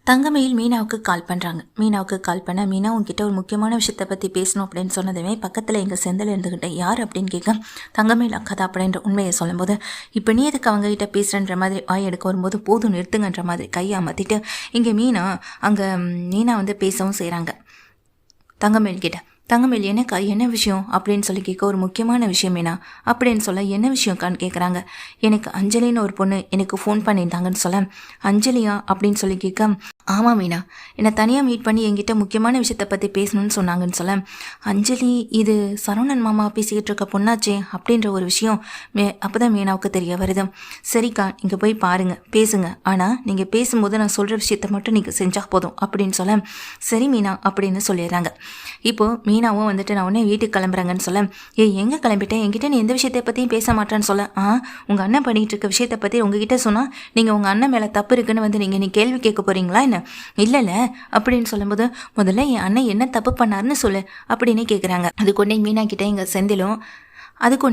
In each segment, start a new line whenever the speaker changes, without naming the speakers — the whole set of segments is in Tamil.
தங்கமயில் மீனாவுக்கு கால் பண்ணுறாங்க. மீனாவுக்கு கால் பண்ண, மீனா உங்ககிட்ட ஒரு முக்கியமான விஷயத்தை பற்றி பேசணும் அப்படின்னு சொன்னதுமே பக்கத்தில் எங்கள் செந்தில் இருந்துக்கிட்ட யார் அப்படின்னு கேட்க, தங்கமயில் அக்கா தான் அப்படின்ற உண்மையை சொல்லும்போது, இப்போ நீ எதுக்கு அவங்ககிட்ட பேசுகிறன்ற மாதிரி வாய் எடுக்க வரும்போது போதும் நிறுத்துங்கன்ற மாதிரி கையை அமர்த்திட்டு இங்கே மீனா வந்து பேசவும் செய்கிறாங்க தங்கமயில் கிட்ட. தங்கமயில் எனக்கா என்ன விஷயம் அப்படின்னு சொல்லி கேட்க, ஒரு முக்கியமான விஷயம் மீனா அப்படின்னு சொல்ல, என்ன விஷயம்க்கான்னு கேட்குறாங்க. எனக்கு அஞ்சலின்னு ஒரு பொண்ணு எனக்கு ஃபோன் பண்ணியிருந்தாங்கன்னு சொல்ல, அஞ்சலியா அப்படின்னு சொல்லி கேட்க, ஆமாம் மீனா, என்னை தனியாக மீட் பண்ணி என்கிட்ட முக்கியமான விஷயத்தை பற்றி பேசணும்னு சொன்னாங்கன்னு சொல்ல, அஞ்சலி இது சரவணன் மாமா பேசிக்கிட்டு இருக்க பொண்ணாச்சே அப்படின்ற ஒரு விஷயம் அப்போ தான் மீனாவுக்கு தெரிய வருது. சரிக்கா, நீங்கள் போய் பாருங்கள், பேசுங்க, ஆனால் நீங்கள் பேசும்போது நான் சொல்கிற விஷயத்தை மட்டும் நீங்கள் செஞ்சால் போதும் அப்படின்னு சொல்ல, சரி மீனா அப்படின்னு சொல்லிடுறாங்க. இப்போது மீனாவும் வந்துட்டு நான் உடனே வீட்டுக்கு கிளம்புறாங்கன்னு சொல்ல, எங்கே கிளம்பிட்டேன், என்கிட்ட நீ எந்த விஷயத்தை பற்றியும் பேச மாட்டேன்னு சொல்ல, உங்கள் அண்ணன் பண்ணிகிட்டு இருக்க விஷயத்தை பற்றி உங்ககிட்ட சொன்னால் நீங்கள் உங்கள் அண்ணன் மேலே தப்பு இருக்குன்னு வந்து நீ கேள்வி கேட்க போகிறீங்களா என்ன? இல்லைல்ல அப்படின்னு சொல்லும்போது, முதல்ல என் அண்ணன் என்ன தப்பு பண்ணாருன்னு சொல்லு அப்படின்னு கேட்குறாங்க. அது கொண்டே மீனா கிட்டே எங்கள் செந்திலும் அதுக்கு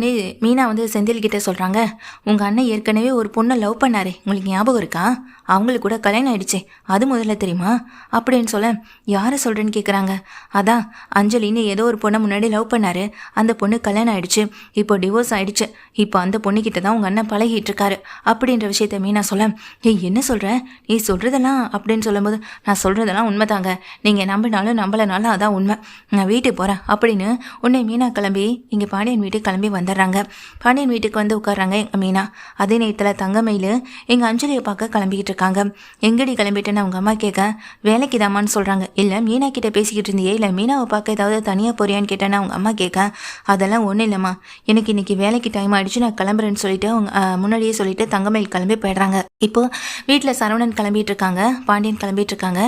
மீனா வந்து செந்தில்கிட்ட சொல்கிறாங்க, உங்கள் அண்ணன் ஏற்கனவே ஒரு பொண்ணை லவ் பண்ணாரே, உங்களுக்கு ஞாபகம் இருக்கா? அவங்களுக்கு கூட கல்யாணம் ஆகிடுச்சே, அது முதல்ல தெரியுமா அப்படின்னு சொல்ல, யாரை சொல்கிறேன்னு கேட்குறாங்க. அதான் அஞ்சலின்னு ஏதோ ஒரு பொண்ணை முன்னாடி லவ் பண்ணார், அந்த பொண்ணு கல்யாணம் ஆகிடுச்சு, இப்போ டிவோர்ஸ் ஆகிடுச்சு, இப்போ அந்த பொண்ணுக்கிட்ட தான் உங்கள் அண்ணன் பழகிட்டு இருக்காரு அப்படின்ற விஷயத்த மீனா சொல்ல, என்ன சொல்கிற நீ சொல்கிறதெல்லாம் அப்படின்னு சொல்லும்போது, நான் சொல்கிறதெல்லாம் உண்மைதாங்க, நீங்கள் நம்பினாலும் நம்பலைனாலும் அதான் உண்மை, நான் வீட்டுக்கு போகிறேன் அப்படின்னு உன்னை மீனா கிளம்பி இங்கே பாண்டியன் வீட்டுக்கு கிளம்பி வந்துடுறாங்க. பாண்டியன் வீட்டுக்கு வந்து உட்காடுறாங்க எங்கள் மீனா. அதே நேரத்தில் தங்கமயில் எங்கள் அஞ்சலியை பார்க்க கிளம்பிக்கிட்டு இருக்காங்க. எங்கடி கிளம்பிட்டேன்னு அவங்க அம்மா கேட்க, வேலைக்கு தாமான்னு சொல்கிறாங்க. இல்லை மீனா கிட்ட பேசிக்கிட்டு இருந்தியே, இல்லை மீனாவை பார்க்க ஏதாவது தனியாக போறியான்னு கேட்டேன்னு அவங்க அம்மா கேட்க, அதெல்லாம் ஒன்றும் இல்லைம்மா, எனக்கு இன்னைக்கு வேலைக்கு டைம் ஆகிடுச்சு, நான் கிளம்புறேன்னு சொல்லிட்டு அவங்க முன்னாடியே சொல்லிட்டு தங்கமயில் கிளம்பி போயிடுறாங்க. இப்போ வீட்டில் சரவணன் கிளம்பிட்டு இருக்காங்க, பாண்டியன் கிளம்பிட்டு இருக்காங்க.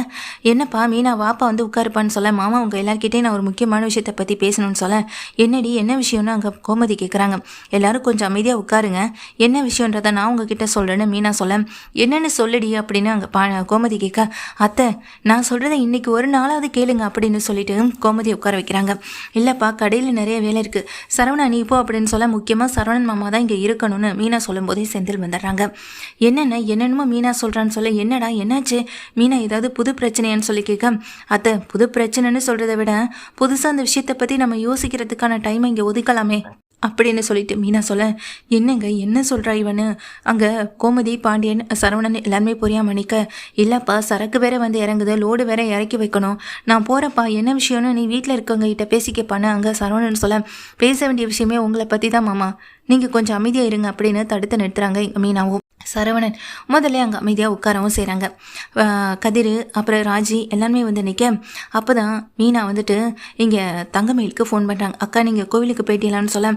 என்னப்பா மீனா வாப்பா வந்து உட்காருப்பான்னு சொல்ல, மாமா உங்கள் எல்லாருக்கிட்டே நான் ஒரு முக்கியமான விஷயத்தை பற்றி பேசணும்னு சொல்ல, என்னடி என்ன விஷயம்னு அங்கே கோமதி கேட்குறாங்க. எல்லாரும் கொஞ்சம் அமைதியாக உட்காருங்க, என்ன விஷயன்றதை நான் உங்ககிட்ட சொல்கிறேன்னு மீனா சொல்ல, என்னென்னு சொல்லுடி அப்படின்னு அங்கே கோமதி கேட்க, அத்தை நான் சொல்கிறத இன்னைக்கு ஒரு நாளாவது கேளுங்க அப்படின்னு சொல்லிட்டு கோமதியை உட்கார வைக்கிறாங்க. இல்லைப்பா கடையில் நிறைய வேலை இருக்குது, சரவணா நீ போ அப்படின்னு சொல்ல, முக்கியமாக சரவணன் மாமா தான் இங்கே இருக்கணும்னு மீனா சொல்லும் போதே செந்தில் வந்துடுறாங்க. என்னென்னமோ மீனா சொல்கிறான்னு சொல்ல, என்னடா என்னாச்சு மீனா, ஏதாவது புது பிரச்சனையான்னு சொல்லி கேட்க, அத்தை புது பிரச்சனைன்னு சொல்கிறத விட புதுசாக அந்த விஷயத்தை பற்றி நம்ம யோசிக்கிறதுக்கான டைமை இங்கே ஒதுக்கலாமே அப்படின்னு சொல்லிட்டு மீனா சொல்ல, என்னங்க என்ன சொல்கிறா இவனு? அங்கே கோமதி பாண்டியன் சரவணன் எல்லாருமே புரியாம நிற்க, இல்லைப்பா சரக்கு வேற வந்து இறங்குது, லோடு வேற இறக்கி வைக்கணும், நான் போகிறப்பா, என்ன விஷயம்னு நீ வீட்டில் இருக்கவங்க கிட்ட பேசிக்கப்பான்னு அங்கே சரவணன் சொல்ல, பேச வேண்டிய விஷயமே உங்களை பற்றி தான் மாமா, நீங்கள் கொஞ்சம் அமைதியாக இருங்க அப்படின்னு தடுத்து நிறுத்துறாங்க மீனாவும். சரவணன் முதல்ல அங்கே அமைதியாக உட்காரவும் செய்கிறாங்க. கதிர் அப்புறம் ராஜி எல்லாருமே வந்து நிற்க, அப்போ தான் மீனா வந்துட்டு இங்கே தங்கமயிலுக்கு ஃபோன் பண்ணுறாங்க. அக்கா நீங்கள் கோவிலுக்கு போயிட்டீங்களான்னு சொல்ல,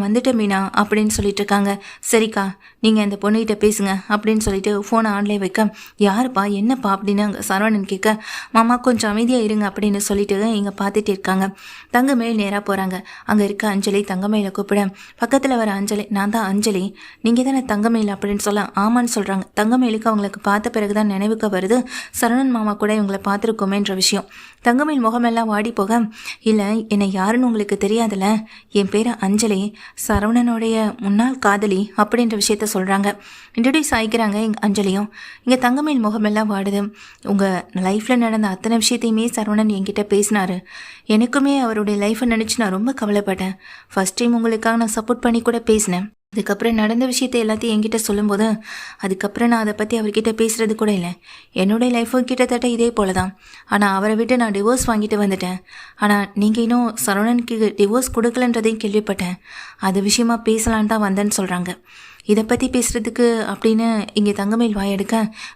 வந்துட்டு மீனா அப்படின்னு சொல்லிட்டு இருக்காங்க. சரிக்கா நீங்கள் அந்த பொண்ணுகிட்ட பேசுங்க அப்படின்னு சொல்லிட்டு ஃபோனை ஆன்லேயே வைக்க, யாருப்பா என்னப்பா அப்படின்னு அங்கே சரவணன் கேட்க, மாமா கொஞ்சம் அமைதியாக இருங்க அப்படின்னு சொல்லிட்டு இங்கே பார்த்துட்டு இருக்காங்க. தங்கமயில் நேராக போகிறாங்க. அங்கே இருக்க அஞ்சலி தங்கமயிலை கூப்பிட, பக்கத்தில் வர அஞ்சலி, நான் தான் அஞ்சலி, நீங்கள் தானே தங்கமயில் அப்படின்னு சொல்ல, ஆமான்னு சொல்கிறாங்க. தங்கமயிலுக்கு அவங்களுக்கு பார்த்த பிறகு தான் நினைவுக்கு வருது, சரவணன் மாமா கூட இவங்களை பார்த்துருக்கோமேன்ற விஷயம். தங்கமயில் முகமெல்லாம் வாடி போக, இல்லை என்னை யாருன்னு உங்களுக்கு தெரியாதுல்ல, என் பேர் அஞ்சலி, சரவணனுடைய முன்னாள் காதலி அப்படின்ற விஷயத்த சொல்கிறாங்க. இன்ட்ரடியூஸ் ஆகிக்கிறாங்க எங்கள் அஞ்சலியும். இங்கே தங்கமயில் முகமெல்லாம் வாடுது. உங்கள் லைஃப்பில் நடந்த அத்தனை விஷயத்தையுமே சரவணன் என்கிட்ட பேசினார், எனக்குமே அவருடைய லைஃப்பை நினச்சி நான் ரொம்ப கவலைப்பட்டேன். ஃபஸ்ட் டைம் உங்களுக்காக நான் சப்போர்ட் பண்ணி கூட பேசினேன். அதுக்கப்புறம் நடந்த விஷயத்தை எல்லாத்தையும் என்கிட்ட சொல்லும்போது, அதுக்கப்புறம் நான் அதை பற்றி அவர்கிட்ட பேசுகிறது கூட இல்லை. என்னுடைய லைஃப்பும் கிட்டத்தட்ட இதே போல தான். ஆனால் அவரை விட்டு நான் டிவோர்ஸ் வாங்கிட்டு வந்துட்டேன். ஆனால் நீங்கள் இன்னும் சரவணனுக்கு டிவோர்ஸ் கொடுக்கலன்றதையும் கேள்விப்பட்டேன். அது விஷயமா பேசலான்னு தான் வந்தேன்னு சொல்கிறாங்க. இதை பற்றி பேசுகிறதுக்கு அப்படின்னு இங்கே தங்கமயில் வாயெடுக்க,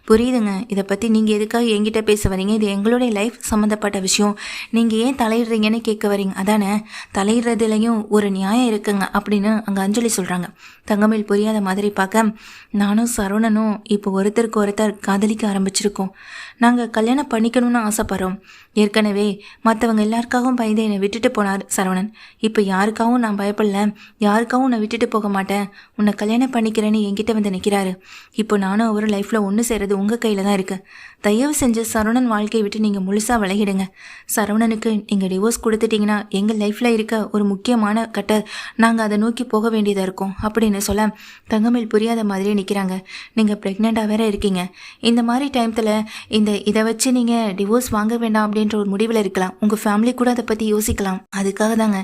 புரியுதுங்க, இதை பற்றி நீங்கள் எதுக்காக என்கிட்ட பேச வரீங்க, இது எங்களுடைய லைஃப் சம்மந்தப்பட்ட விஷயம், நீங்கள் ஏன் தலையிடுறீங்கன்னு கேட்க வரீங்க, அதானே, தலையிடுறதுலையும் ஒரு நியாயம் இருக்குங்க அப்படின்னு அங்கே அஞ்சலி சொல்கிறாங்க. தங்கமயில் புரியாத மாதிரி பார்க்க, நானும் சரவணனும் இப்போ ஒருத்தருக்கு ஒருத்தர் காதலிக்க ஆரம்பிச்சிருக்கோம். நாங்கள் கல்யாணம் பண்ணிக்கணும்னு ஆசைப்படுறோம். ஏற்கனவே மற்றவங்க எல்லாருக்காகவும் பயந்து என்னை விட்டுட்டு போனார் சரவணன். இப்போ யாருக்காகவும் நான் பயப்படல, யாருக்காகவும் நான் விட்டுட்டு போக மாட்டேன், உன்னை கல்யாணம் பண்ணிக்கிறேன்னு என்கிட்ட வந்து நிற்கிறாரு. இப்போ நானும் அவரும் லைஃப்பில் ஒன்று சேருறது உங்கள் கையில் தான் இருக்குது. தயவு செஞ்சு சரவணன் வாழ்க்கையை விட்டு நீங்கள் முழுசாக விலகிடுங்க. சரவணனுக்கு நீங்கள் டிவோர்ஸ் கொடுத்துட்டிங்கன்னா எங்கள் லைஃப்பில் இருக்க ஒரு முக்கியமான கட்ட நாங்கள் அதை நோக்கி போக வேண்டியதாக இருக்கும் அப்படின்னு சொல்ல தங்கமேல் புரியாத மாதிரியே நிற்கிறாங்க. நீங்கள் ப்ரெக்னெண்ட்டாக வேற இருக்கீங்க. இந்த மாதிரி டைமத்தில் இதை வச்சு நீங்கள் டிவோர்ஸ் வாங்க வேண்டாம் அப்படின்ற ஒரு முடிவில் இருக்கலாம். உங்கள் ஃபேமிலி கூட அதை பற்றி யோசிக்கலாம். அதுக்காக தாங்க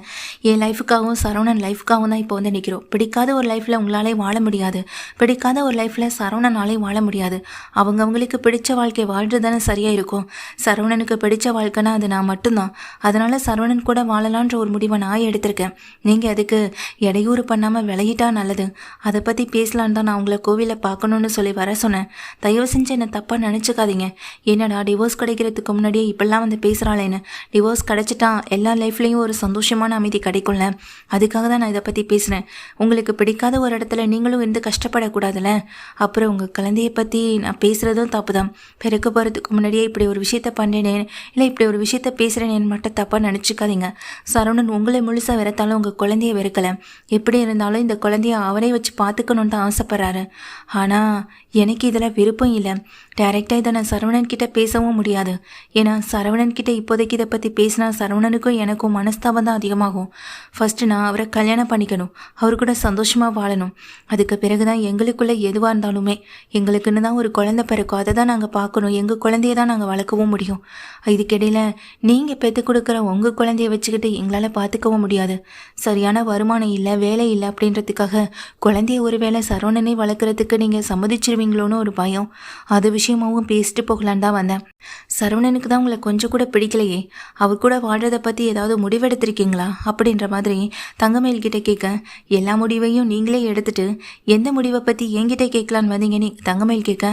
என் லைஃபுக்காகவும் சரவணன் லைஃபுக்காகவும் தான் இப்போ வந்து நிற்கிறோம். பிடிக்காத ஒரு லைஃப்பில் உங்களாலே வாழ முடியாது. பிடிக்காத ஒரு லைஃப்பில் சரவணனாலே வாழ முடியாது. அவங்களுக்கு பிடிச்ச வாழ்க்கை வாழ்றது தானே சரியாக இருக்கும். சரவணனுக்கு பிடிச்ச வாழ்க்கைனா அது நான் மட்டும்தான். அதனால் சரவணன் கூட வாழலான்ற ஒரு முடிவை நான் எடுத்திருக்கேன். நீங்கள் அதுக்கு இடையூறு பண்ணாமல் விலகிட்டா நல்லது. அதை பற்றி பேசலான்னு தான் நான் உங்களை கோவிலில் பார்க்கணுன்னு சொல்லி வர சொன்னேன். தயவு செஞ்சு என்னை தப்பாக நினச்சிக்காதீங்க. என்னடா டிவோர்ஸ் கிடைக்கிறதுக்கு முன்னாடியே இப்படிலாம் வந்து பேசுகிறாளேன்னு. டிவோர்ஸ் கிடைச்சிட்டா எல்லா லைஃப்லேயும் ஒரு சந்தோஷமான அமைதி கிடைக்கும்ல. அதுக்காக தான் நான் இதை பற்றி பேசுகிறேன். உங்களுக்கு பிடிக்காத ஒரு இடத்துல நீங்களும் இருந்து கஷ்டப்படக்கூடாதுல்ல. அப்புறம் உங்கள் குழந்தையை பற்றி நான் பேசுகிறதும் தப்பு தான். பிறக்க போகிறதுக்கு முன்னாடியே இப்படி ஒரு விஷயத்த பண்ணேனே இல்லை இப்படி ஒரு விஷயத்த பேசுகிறேனேன்னு மட்டும் தப்பாக நினச்சிக்காதீங்க. சரவணன் உங்களை முழுசாக வெறுத்தாலும் உங்கள் குழந்தைய வெறுக்கலை. எப்படி இருந்தாலும் இந்த குழந்தைய அவரே வச்சு பார்த்துக்கணுன்னு தான் ஆசைப்பட்றாரு. ஆனால் எனக்கு இதில் விருப்பம் இல்லை. டைரெக்டாக இதை நான் சரவணன் கிட்டே பேசவும் முடியாது. ஏன்னா சரவணன் கிட்டே இப்போதைக்கு இதை பற்றி பேசினா சரவணனுக்கும் எனக்கும் மனஸ்தாபம் தான் அதிகமாகும். ஃபஸ்ட்டு நான் அவரை கல்யாணம் பண்ணிக்கணும். அவர் கூட சந்தோஷமாக வாழணும். அதுக்கு பிறகு தான் எங்களுக்குள்ளே எதுவாக இருந்தாலுமே எங்களுக்குன்னு தான் ஒரு குழந்தை பிறக்கும். அதை தான் நாங்கள் பார்க்கணும். எங்கள் குழந்தைய தான் நாங்கள் வளர்க்கவும் முடியும். இதுக்கிடையில் நீங்கள் பெற்று கொடுக்குற உங்கள் குழந்தைய வச்சுக்கிட்டு எங்களால் பார்த்துக்கவும் முடியாது. சரியான வருமானம் இல்லை, வேலை இல்லை அப்படின்றதுக்காக குழந்தைய ஒரு வேளை சரவணனை வளர்க்குறதுக்கு நீங்கள் சம்மதிச்சிருவீங்களோன்னு ஒரு பயம். அது விஷயமாகவும் பேசிட்டு போகலான்னு தான் வந்தேன். சரவணனுக்கு தான் உங்களை கொஞ்சம் கூட பிடிக்கலையே. அவர் கூட வாழ்கிறத பற்றி ஏதாவது முடிவெடுத்திருக்கீங்களா அப்படின்ற மாதிரி தங்கமேல் கிட்ட கேட்க, எல்லா முடிவையும் நீங்களே எடுத்துட்டு எந்த முடிவை பற்றி என்கிட்ட கேட்கலான்னு வந்தீங்கன்னு தங்கமேல் கேட்க,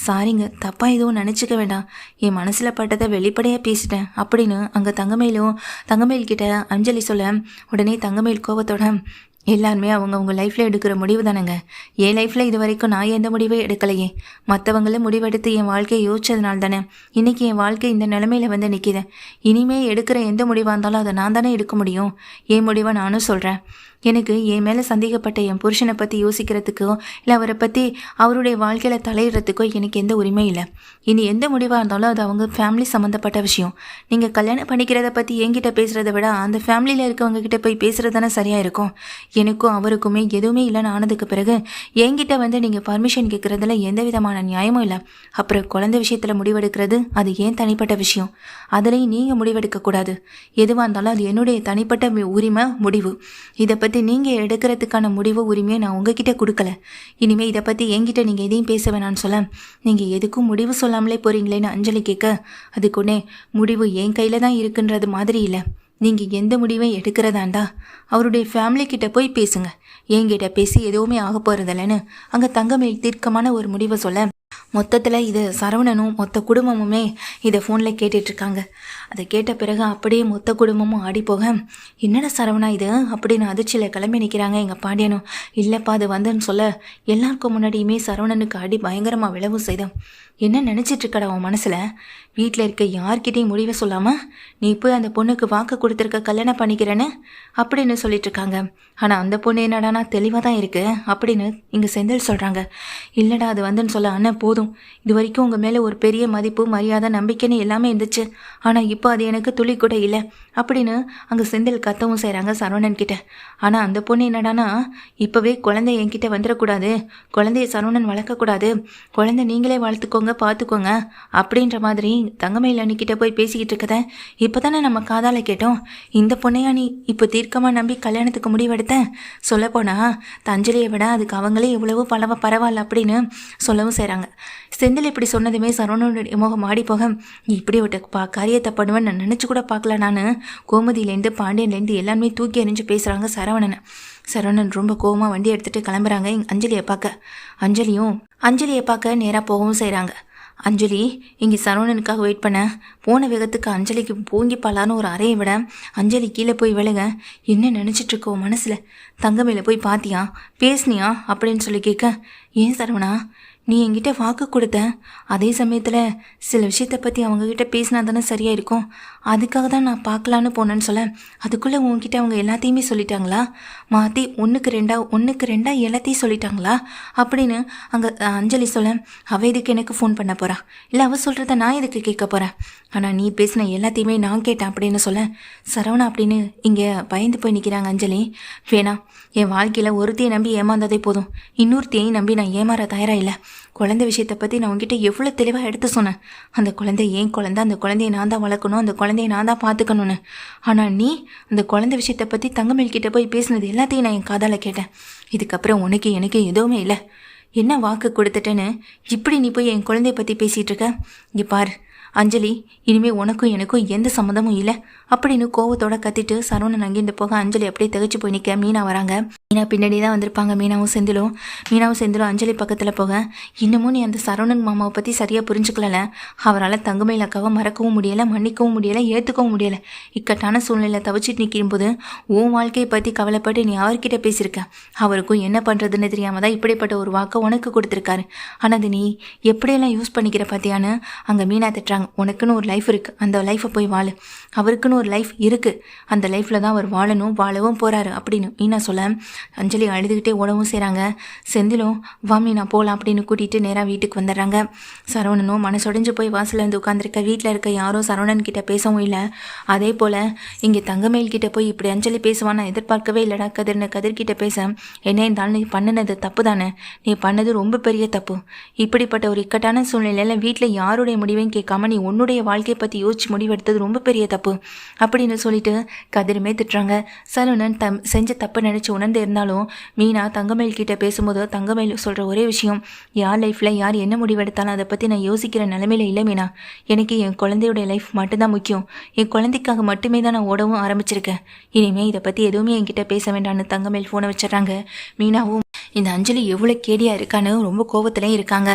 சாரிங்க தப்பாக எதுவும் நினச்சிக்க வேண்டாம். என் மனசில் பட்டதை வெளிப்படையாக பேசிட்டேன் அப்படின்னு அங்கே தங்கமேல் கிட்ட அஞ்சலி சொல்ல, உடனே தங்கமேல் கோபத்தோட, எல்லாருமே அவங்க லைஃப்பில் எடுக்கிற முடிவு தானேங்க. என் லைஃப்பில் இது வரைக்கும் நான் எந்த முடிவே எடுக்கலையே. மற்றவங்கள முடிவெடுத்து என் வாழ்க்கையை யோசிச்சதுனால தானே இன்றைக்கி என் வாழ்க்கை இந்த நிலைமையில் வந்து நிற்கிது. இனிமே எடுக்கிற எந்த முடிவாக இருந்தாலும் அதை நான் தானே எடுக்க முடியும். என் முடிவை நானும் சொல்கிறேன். எனக்கு என் மேலே சந்தேகப்பட்ட என் புருஷனை பற்றி யோசிக்கிறதுக்கோ இல்லை அவரை பற்றி அவருடைய வாழ்க்கையில் தலையிடுறதுக்கோ எனக்கு எந்த உரிமையும் இல்லை. இனி எந்த முடிவாக இருந்தாலும் அது அவங்க ஃபேமிலி சம்மந்தப்பட்ட விஷயம். நீங்கள் கல்யாணம் பண்ணிக்கிறத பற்றி என்கிட்ட பேசுகிறத விட அந்த ஃபேமிலியில் இருக்கவங்க கிட்ட போய் பேசுகிறது தானே சரியாக இருக்கும். எனக்கும் அவருக்குமே எதுவுமே இல்லைன்னு ஆனதுக்கு பிறகு என்கிட்ட வந்து நீங்கள் பர்மிஷன் கேட்குறதுல எந்த விதமான நியாயமும் இல்லை. அப்புறம் குழந்தை விஷயத்தில் முடிவெடுக்கிறது அது ஏன் தனிப்பட்ட விஷயம். அதுலேயும் நீங்கள் முடிவெடுக்கக்கூடாது. எதுவாக இருந்தாலும் அது என்னுடைய தனிப்பட்ட உரிமை முடிவு. இதை பற்றி நீங்கள் எடுக்கிறதுக்கான முடிவு உரிமையை நான் உங்ககிட்ட கொடுக்கல. இனிமேல் இதை பற்றி என்கிட்ட நீங்கள் எதையும் பேச வேணான்னு சொல்ல, நீங்கள் எதுக்கும் முடிவு சொல்லாமலே போகிறீங்களேன்னு அஞ்சலி கேட்க, அதுக்குன்னே முடிவு என் கையில் தான் இருக்குன்றது மாதிரி இல்லை. நீங்கள் எந்த முடிவையும் எடுக்கிறதாண்டா அவருடைய ஃபேமிலி கிட்ட போய் பேசுங்க. என்கிட்ட பேசி எதுவுமே ஆக போகிறதில்லன்னு அங்கே தங்கமேல் தீர்க்கமான ஒரு முடிவை சொல்ல, மொத்தத்தில் இது சரவணனும் மொத்த குடும்பமுமே இதை ஃபோனில் கேட்டுட்ருக்காங்க. அதை கேட்ட பிறகு அப்படியே மொத்த குடும்பமும் ஆடி போக, என்னடா சரவணா இது அப்படின்னு அதிர்ச்சியில் கிளம்பி நிற்கிறாங்க எங்கள் பாண்டியனும். இல்லைப்பா அது வந்துன்னு சொல்ல, எல்லாருக்கும் முன்னாடியுமே சரவணனுக்கு அடி பயங்கரமாக விளவும் செய்தோம். என்ன நினச்சிட்ருக்கடா உன் மனசில்? வீட்டில் இருக்க யார்கிட்டையும் முடிவை சொல்லாமல் நீ போய் அந்த பொண்ணுக்கு வாக்கு கொடுத்துருக்க கல்யாணம் பண்ணிக்கிறேன்னு அப்படின்னு சொல்லிட்டுருக்காங்க. ஆனால் அந்த பொண்ணு என்னடானா தெளிவாக தான் இருக்குது அப்படின்னு இங்கே செந்தில் சொல்கிறாங்க. இல்லைடா அது வந்துன்னு சொல்ல, அண்ணன் போதும், இது வரைக்கும் உங்கள் மேலே ஒரு பெரிய மதிப்பு மரியாதை நம்பிக்கைன்னு எல்லாமே இருந்துச்சு. ஆனால் இப்போ அது எனக்கு துளி கூட இல்லை அப்படின்னு அங்கே செந்தில் கத்தவும் செய்கிறாங்க சரவணன் கிட்ட. ஆனால் அந்த பொண்ணு என்னடானா இப்போவே குழந்தை என்கிட்ட வந்துடக்கூடாது, குழந்தைய சரவணன் வளர்க்கக்கூடாது, குழந்தை நீங்களே வளர்த்துக்கோங்க பார்த்துக்கோங்க அப்படின்ற மாதிரி தங்கமயில் அன்னிக்கிட்ட போய் பேசிக்கிட்டு இருக்கத இப்போ தானே நம்ம காதால் கேட்டோம். இந்த பொண்ணையா நீ இப்போ தீர்க்கமாக நம்பி கல்யாணத்துக்கு முடிவெடுத்தேன்? சொல்லப்போனா தஞ்சலியை விட அதுக்கு அவங்களே இவ்வளவு பரவாயில்ல அப்படின்னு சொல்லவும் செய்கிறாங்க. செந்தில் இப்படி சொன்னதுமே சரவணனுடைய முகம் மாடி போக, இப்படி ஒரு காரியத்தை பண்ணுவேன்னு நான் நினச்சி கூட பார்க்கல. நான் கோமதியிலேருந்து பாண்டியன்லேருந்து எல்லாருமே தூக்கி எறிஞ்சு பேசுகிறாங்க சரவணன் ரொம்ப கோவமாக வண்டி எடுத்துகிட்டு கிளம்புறாங்க அஞ்சலியை பார்க்க நேராக போகவும் செய்கிறாங்க. அஞ்சலி இங்கே சரவணனுக்காக வெயிட் பண்ண போன வேகத்துக்கு அஞ்சலிக்கு பூங்கி பாலான்னு ஒரு அறையை விட அஞ்சலி கீழே போய் விழுக, என்ன நினச்சிட்ருக்கோ மனசில்? தங்கமேல போய் பார்த்தியா பேசுனியா அப்படின்னு சொல்லி கேட்க, ஏன் சரவணா நீ என்கிட்ட வாக்கு கொடுத்த, அதே சமயத்தில் சில விஷயத்தை பற்றி அவங்கக்கிட்ட பேசினா தானே சரியாக இருக்கும். அதுக்காக தான் நான் பார்க்கலான்னு போனேன்னு சொல்ல, அதுக்குள்ளே உங்ககிட்ட அவங்க எல்லாத்தையுமே சொல்லிட்டாங்களா? மாற்றி ஒன்றுக்கு ரெண்டா எல்லாத்தையும் சொல்லிட்டாங்களா அப்படின்னு அங்கே அஞ்சலி சொல்ல, அவள் எதுக்கு எனக்கு ஃபோன் பண்ண போகிறா? இல்லை அவள் சொல்கிறத நான் எதுக்கு கேட்க போகிறேன்? ஆனால் நீ பேசின எல்லாத்தையுமே நான் கேட்டேன் அப்படின்னு சொல்ல, சரவணா அப்படின்னு இங்கே பயந்து போய் நிற்கிறாங்க அஞ்சலி. வேணாம், என் வாழ்க்கையில் ஒருத்தையை நம்பி ஏமாந்ததே போதும், இன்னொருத்தையும் நம்பி நான் ஏமாற தயாராக இல்லை. குழந்தை விஷயத்தை பற்றி நான் உங்ககிட்ட எவ்வளோ தெளிவாக எடுத்து சொன்னேன். அந்த குழந்தை ஏன் குழந்தை, அந்த குழந்தைய நான் தான் வளர்க்கணும், அந்த குழந்தைய நான் தான் பார்த்துக்கணும்னு. ஆனால் நீ அந்த குழந்தை விஷயத்தை பற்றி தங்கமேல்கிட்ட போய் பேசினது எல்லாத்தையும் நான் என் காதால் கேட்டேன். இதுக்கப்புறம் உனக்கு எனக்கு எதுவுமே இல்லை. என்ன வாக்கு கொடுத்துட்டேன்னு இப்படி நீ போய் என் குழந்தைய பற்றி பேசிகிட்டு இருக்க? இங்கே பார் அஞ்சலி, இனிமேல் உனக்கும் எனக்கும் எந்த சம்மந்தமும் இல்லை அப்படின்னு கோவத்தோட கத்திட்டு சரவணன் அங்கேருந்து போக அஞ்சலி அப்படியே திகச்சு போய் நிற்க மீனா வராங்க. மீனா பின்னாடி தான் வந்திருப்பாங்க. மீனாவும் செந்திலும் அஞ்சலி பக்கத்தில் போக, இன்னமும் நீ அந்த சரவணன் மாமாவை பற்றி சரியாக புரிஞ்சுக்கல. அவரால் தங்கமயில் அக்காவை மறக்கவும் முடியலை, மன்னிக்கவும் முடியலை, ஏற்றுக்கவும் முடியலை. இக்கட்டான சூழ்நிலையில் தவிச்சிட்டு நிற்கும்போது உன் வாழ்க்கையை பற்றி கவலைப்பட்டு நீ அவர்கிட்ட பேசியிருக்க. அவருக்கும் என்ன பண்ணுறதுன்னு தெரியாமல் தான் இப்படிப்பட்ட ஒரு வாக்கை உனக்கு கொடுத்துருக்காரு. ஆனால் அது நீ எப்படியெல்லாம் யூஸ் பண்ணிக்கிற பார்த்தியான்னு அங்கே மீனா திட்டுறாங்க. உனக்குன்னு ஒரு லைஃப் இருக்குது, அந்த லைஃப்பை போய் வாழு. அவருக்குன்னு ஒரு லைஃப் இருக்குது, அந்த லைஃப்பில் தான் அவர் வாழவும் போகிறாரு அப்படின்னு மீனா சொல்ல, அஞ்சலி அழுதுகிட்டே ஓடவும் செய்கிறாங்க. செந்திலும் வா மீனா போகலாம் அப்படின்னு கூட்டிகிட்டு நேராக வீட்டுக்கு வந்துடுறாங்க. சரவணனும் மனசொடைஞ்சு போய் வாசலில் இருந்து உட்காந்துருக்க. வீட்டில் இருக்க யாரும் சரவணன் கிட்ட பேசவும் இல்லை. அதே போல் இங்கே தங்கமயில் கிட்ட போய் இப்படி அஞ்சலி பேசுவான் நான் எதிர்பார்க்கவே இல்லைடா கதிர்கிட்ட பேச, என்ன இருந்தாலும் நீ பண்ணினது தப்பு தானே, நீ பண்ணது ரொம்ப பெரிய தப்பு. இப்படிப்பட்ட ஒரு இக்கட்டான சூழ்நிலையில் வீட்டில் யாருடைய முடிவையும் கேட்காம நீ உன்னுடைய வாழ்க்கையை பற்றி யோசிச்சு முடிவெடுத்தது ரொம்ப பெரிய தப்பு அப்படின்னு சொல்லிட்டு கதிருமே திட்டுறாங்க. சரவணன் செஞ்ச தப்பு நினச்சி உணர்ந்து இருந்தாலும் மீனா தங்கமயில் கிட்ட பேசும்போது தங்கமயில் சொல்கிற ஒரே விஷயம், யார் லைஃப்பில் யார் என்ன முடிவெடுத்தாலும் அதை பற்றி நான் யோசிக்கிற நிலைமையில இல்லை மீனா. எனக்கு என் குழந்தையோட லைஃப் மட்டும்தான் முக்கியம். என் குழந்தைக்காக மட்டுமே தான் நான் ஓடவும் ஆரம்பிச்சிருக்கேன். இனிமேல் இதை பற்றி எதுவுமே என்கிட்ட பேச வேண்டாம்னு தங்கமயில் ஃபோனை வச்சிடறாங்க. மீனாவும் இந்த அஞ்சலி எவ்வளோ கேடியாக இருக்கான்னு ரொம்ப கோபத்துலேயும் இருக்காங்க.